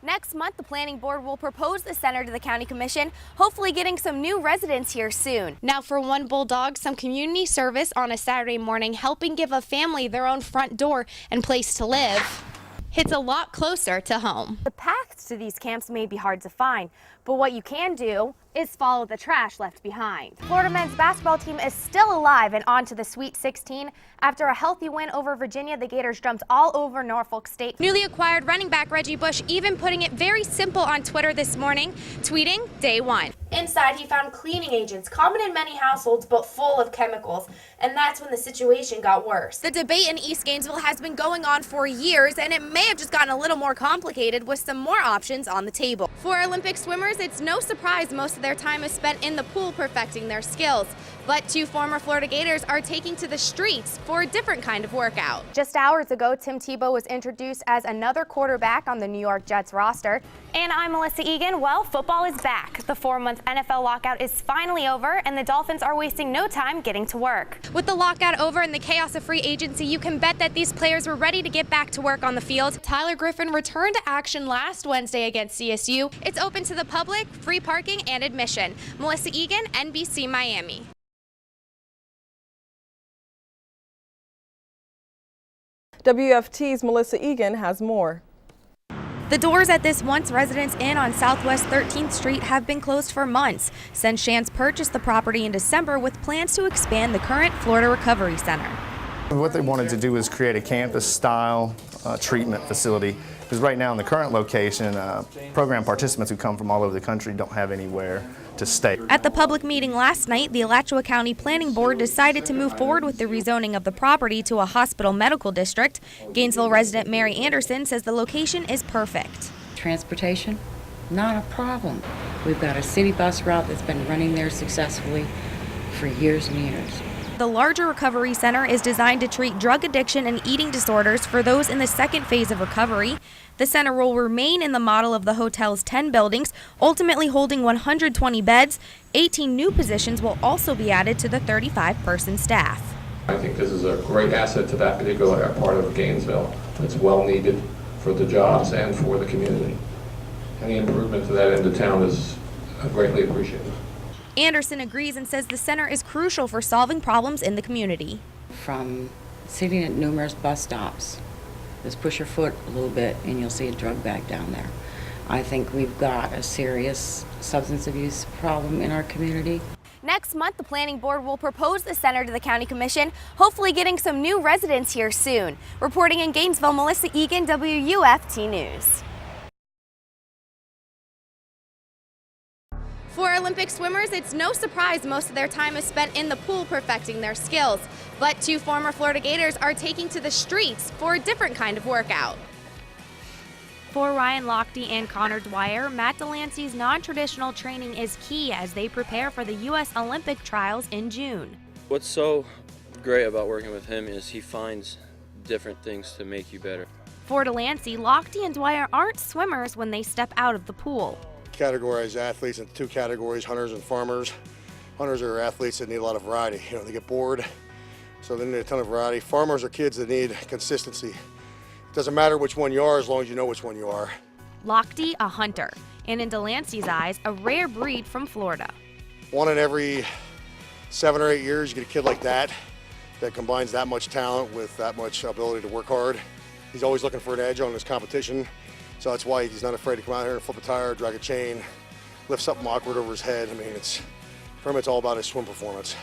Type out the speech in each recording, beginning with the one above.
Next month, the planning board will propose the center to the county commission, hopefully getting some new residents here soon. Now for One Bulldog, some community service on a Saturday morning, helping give a family their own front door and place to live. Hits a lot closer to home. The paths to these camps may be hard to find, but what you can do is follow the trash left behind. Florida men's basketball team is still alive and on to the Sweet 16. After a healthy win over Virginia, the Gators jumped all over Norfolk State. Newly acquired running back Reggie Bush even putting it very simple on Twitter this morning, tweeting day one. Inside, he found cleaning agents, common in many households but full of chemicals, and that's when the situation got worse. The debate in East Gainesville has been going on for years, and it may have just gotten a little more complicated with some more options on the table. For Olympic swimmers, it's no surprise most of their time is spent in the pool perfecting their skills. But two former Florida Gators are taking to the streets for a different kind of workout. Just hours ago, Tim Tebow was introduced as another quarterback on the New York Jets roster. And I'm Melissa Egan. Well, football is back. The 4-month NFL lockout is finally over, and the Dolphins are wasting no time getting to work. With the lockout over and the chaos of free agency, you can bet that these players were ready to get back to work on the field. Tyler Griffin returned to action last Wednesday against CSU. It's open to the public, free parking, and admission. Melissa Egan, NBC Miami. WFT's Melissa Egan has more. The doors at this once Residence Inn on Southwest 13th Street have been closed for months since Shands purchased the property in December with plans to expand the current Florida Recovery Center. What they wanted to do is create a campus-style treatment facility, because right now in the current location, program participants who come from all over the country don't have anywhere to stay. At the public meeting last night, the Alachua County Planning Board decided to move forward with the rezoning of the property to a hospital medical district. Gainesville resident Mary Anderson says the location is perfect. Transportation, not a problem. We've got a city bus route that's been running there successfully for years and years. The larger recovery center is designed to treat drug addiction and eating disorders for those in the second phase of recovery. The center will remain in the model of the hotel's 10 buildings, ultimately holding 120 beds. 18 new positions will also be added to the 35-person staff. I think this is a great asset to that particular part of Gainesville. It's well needed for the jobs and for the community. Any improvement to that end of town is greatly appreciated. Anderson agrees and says the center is crucial for solving problems in the community. From sitting at numerous bus stops, just push your foot a little bit and you'll see a drug bag down there. I think we've got a serious substance abuse problem in our community. Next month, the planning board will propose the center to the county commission, hopefully getting some new residents here soon. Reporting in Gainesville, Melissa Egan, WUFT News. For Olympic swimmers, it's no surprise most of their time is spent in the pool perfecting their skills. But two former Florida Gators are taking to the streets for a different kind of workout. For Ryan Lochte and Connor Dwyer, Matt Delancey's non-traditional training is key as they prepare for the U.S. Olympic trials in June. What's so great about working with him is he finds different things to make you better. For Delancey, Lochte and Dwyer aren't swimmers when they step out of the pool. Categorize athletes into two categories, hunters and farmers. Hunters are athletes that need a lot of variety. They get bored, so they need a ton of variety. Farmers are kids that need consistency. It doesn't matter which one you are as long as you know which one you are. Lochte, a hunter, and in Delancey's eyes, a rare breed from Florida. One in every 7 or 8 years, you get a kid like that combines that much talent with that much ability to work hard. He's always looking for an edge on his competition. So that's why he's not afraid to come out here and flip a tire, drag a chain, lift something awkward over his head. I mean, for him, it's all about his swim performance.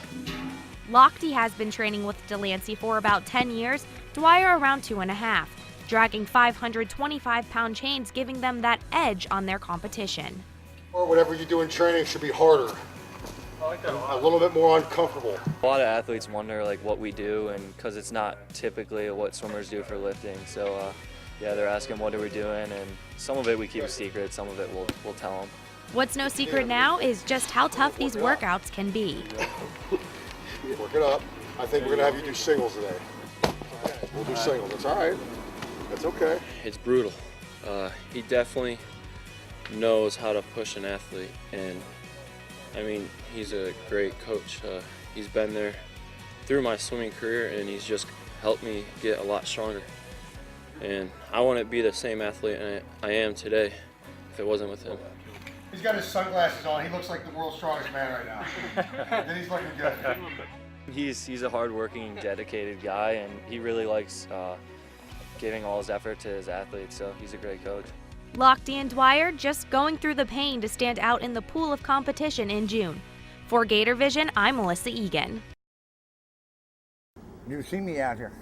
Lochte has been training with Delancey for about 10 years, Dwyer around 2.5, dragging 525-pound chains, giving them that edge on their competition. Or whatever you do in training should be harder. I like that a little bit more uncomfortable. A lot of athletes wonder what we do, and because it's not typically what swimmers do for lifting. So yeah, they're asking what are we doing, and some of it we keep a secret, some of it we'll tell them. What's no secret now is just how tough these workouts can be. Work it up. I think we're going to have you do singles today. We'll do singles. That's all right. That's okay. It's brutal. He definitely knows how to push an athlete, and I mean, he's a great coach. He's been there through my swimming career, and he's just helped me get a lot stronger. and I wouldn't be the same athlete I am today if it wasn't with him. He's got his sunglasses on. He looks like the world's strongest man right now. And he's looking good. He's a hardworking, dedicated guy, and he really likes giving all his effort to his athletes, so he's a great coach. Lockdan Dwyer just going through the pain to stand out in the pool of competition in June. For Gator Vision, I'm Melissa Egan. You see me out here.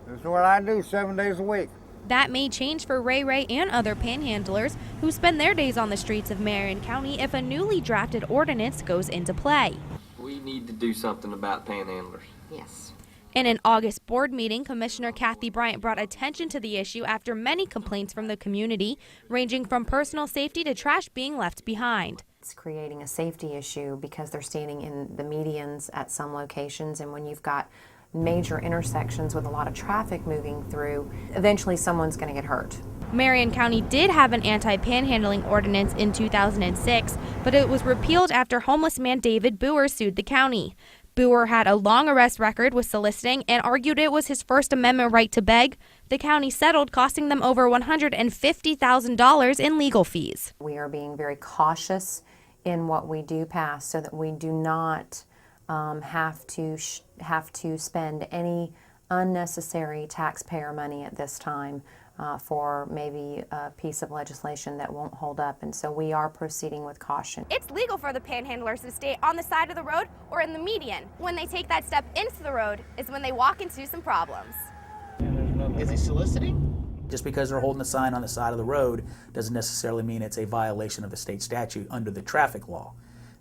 This is what I do 7 days a week. That may change for Ray and other panhandlers who spend their days on the streets of Marion County if a newly drafted ordinance goes into play. We need to do something about panhandlers. Yes. In an August board meeting, Commissioner Kathy Bryant brought attention to the issue after many complaints from the community, ranging from personal safety to trash being left behind. It's creating a safety issue because they're standing in the medians at some locations, and when you've got major intersections with a lot of traffic moving through, eventually someone's going to get hurt. Marion County did have an anti-panhandling ordinance in 2006, but it was repealed after homeless man David Boer sued the county. Boer had a long arrest record with soliciting and argued it was his First Amendment right to beg. The county settled, costing them over $150,000 in legal fees. We are being very cautious in what we do pass so that we do not have to spend any unnecessary taxpayer money at this time for maybe a piece of legislation that won't hold up, and so we are proceeding with caution. It's legal for the panhandlers to stay on the side of the road or in the median. When they take that step into the road is when they walk into some problems. Is he soliciting? Just because they're holding a sign on the side of the road doesn't necessarily mean it's a violation of a state statute under the traffic law.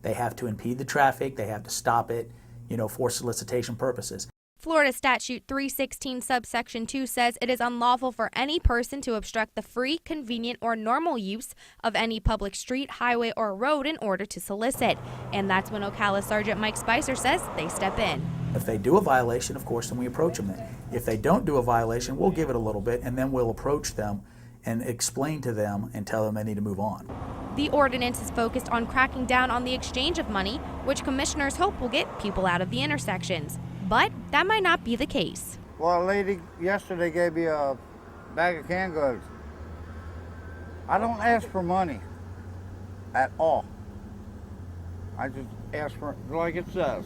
They have to impede the traffic, they have to stop it, for solicitation purposes. Florida Statute 316 subsection 2 says it is unlawful for any person to obstruct the free, convenient, or normal use of any public street, highway, or road in order to solicit. And that's when Ocala Sergeant Mike Spicer says they step in. If they do a violation, of course, then we approach them then. If they don't do a violation, we'll give it a little bit, and then we'll approach them and explain to them and tell them they need to move on. The ordinance is focused on cracking down on the exchange of money, which commissioners hope will get people out of the intersections. But that might not be the case. Well, a lady yesterday gave me a bag of canned goods. I don't ask for money at all. I just ask for it like it says.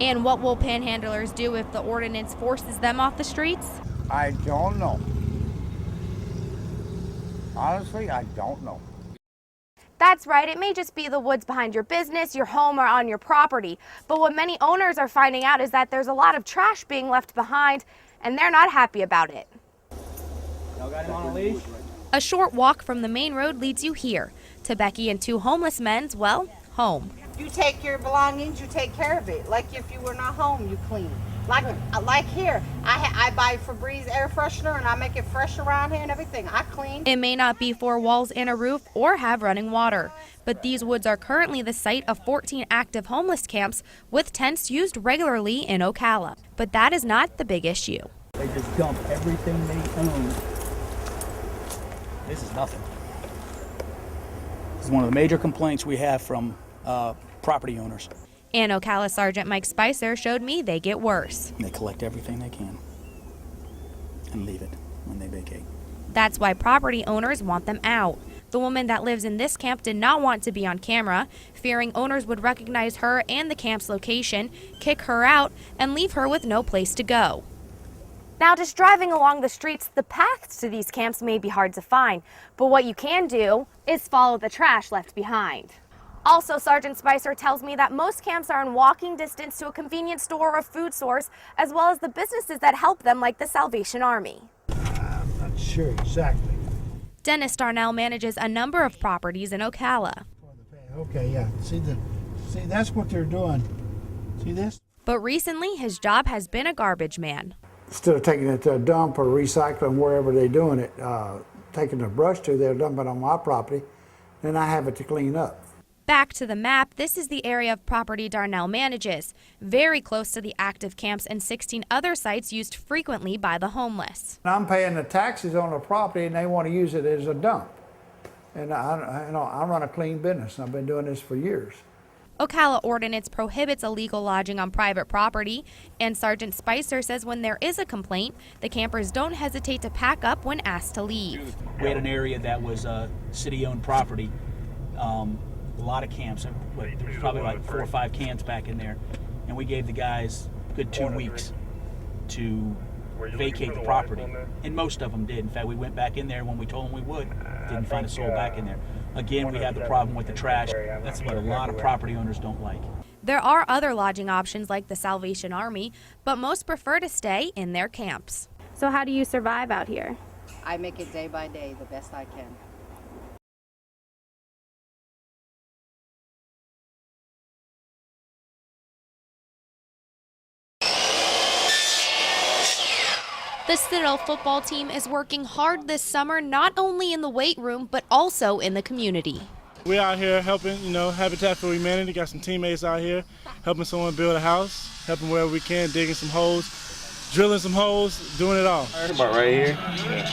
And what will panhandlers do if the ordinance forces them off the streets? I don't know. Honestly, I don't know. That's right, it may just be the woods behind your business, your home, or on your property. But what many owners are finding out is that there's a lot of trash being left behind, and they're not happy about it. Y'all got him on a leash? A short walk from the main road leads you here, to Becky and two homeless men's, well, home. You take your belongings, you take care of it. Like if you were not home, you clean. Like here, I buy Febreze air freshener and I make it fresh around here and everything. I clean. It may not be four walls and a roof or have running water, but these woods are currently the site of 14 active homeless camps with tents used regularly in Ocala. But that is not the big issue. They just dump everything they own. This is nothing. This is one of the major complaints we have from property owners. And Ocala Sergeant Mike Spicer showed me they get worse. They collect everything they can and leave it when they vacate. That's why property owners want them out. The woman that lives in this camp did not want to be on camera, fearing owners would recognize her and the camp's location, kick her out, and leave her with no place to go. Now, just driving along the streets, the paths to these camps may be hard to find, but what you can do is follow the trash left behind. Also, Sergeant Spicer tells me that most camps are in walking distance to a convenience store or a food source, as well as the businesses that help them, like the Salvation Army. I'm not sure exactly. Dennis Darnell manages a number of properties in Ocala. Okay, yeah. See, that's what they're doing. See this? But recently, his job has been a garbage man. Instead of taking it to a dump or recycling wherever they're doing it, taking the brush to, they're dumping on my property, then I have it to clean up. Back to the map, this is the area of property Darnell manages, very close to the active camps and 16 other sites used frequently by the homeless. I'm paying the taxes on the property and they want to use it as a dump. And I run a clean business. I've been doing this for years. Ocala ordinance prohibits illegal lodging on private property, and Sergeant Spicer says when there is a complaint, the campers don't hesitate to pack up when asked to leave. We had an area that was city-owned property, a lot of camps. There was probably like 4 or 5 camps back in there, and we gave the guys a good 2 weeks to vacate the property, and most of them did. In fact, we went back in there when we told them we would. Didn't find a soul back in there. Again, we have the problem with the trash. That's what a lot of property owners don't like. There are other lodging options like the Salvation Army, but most prefer to stay in their camps. So how do you survive out here? I make it day by day the best I can. The Citadel football team is working hard this summer, not only in the weight room, but also in the community. We're out here helping, Habitat for Humanity. Got some teammates out here helping someone build a house, helping wherever we can, digging some holes, drilling some holes, doing it all. About right here. Yeah.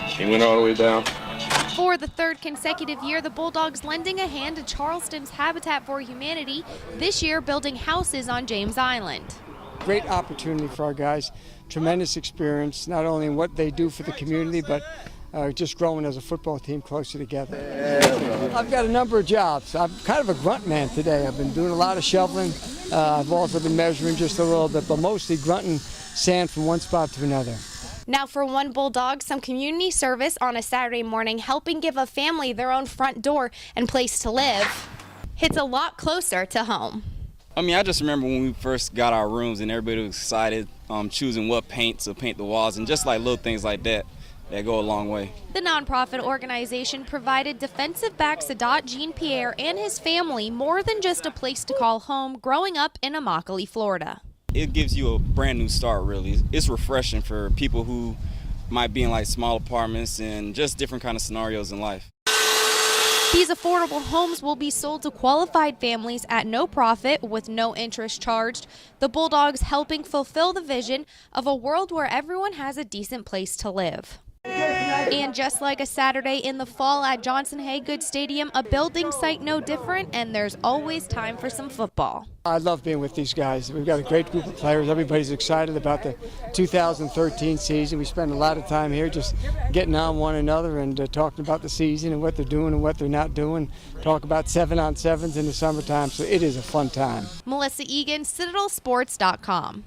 He went all the way down. For the 3rd consecutive year, the Bulldogs lending a hand to Charleston's Habitat for Humanity, this year building houses on James Island. Great opportunity for our guys, tremendous experience, not only in what they do for the community, but just growing as a football team closer together. I've got a number of jobs. I'm kind of a grunt man today. I've been doing a lot of shoveling. I've also been measuring just a little bit, but mostly grunting sand from one spot to another. Now for one Bulldog, some community service on a Saturday morning, helping give a family their own front door and place to live, hits a lot closer to home. I just remember when we first got our rooms and everybody was excited, choosing what paint to paint the walls, and just like little things like that go a long way. The nonprofit organization provided defensive back Sadat Jean-Pierre and his family more than just a place to call home growing up in Immokalee, Florida. It gives you a brand new start, really. It's refreshing for people who might be in like small apartments and just different kind of scenarios in life. These affordable homes will be sold to qualified families at no profit with no interest charged. The Bulldogs helping fulfill the vision of a world where everyone has a decent place to live. And just like a Saturday in the fall at Johnson Haygood Stadium, a building site no different, and there's always time for some football. I love being with these guys. We've got a great group of players. Everybody's excited about the 2013 season. We spend a lot of time here just getting on one another and talking about the season and what they're doing and what they're not doing. Talk about 7-on-7s in the summertime, so it is a fun time. Melissa Egan, CitadelSports.com.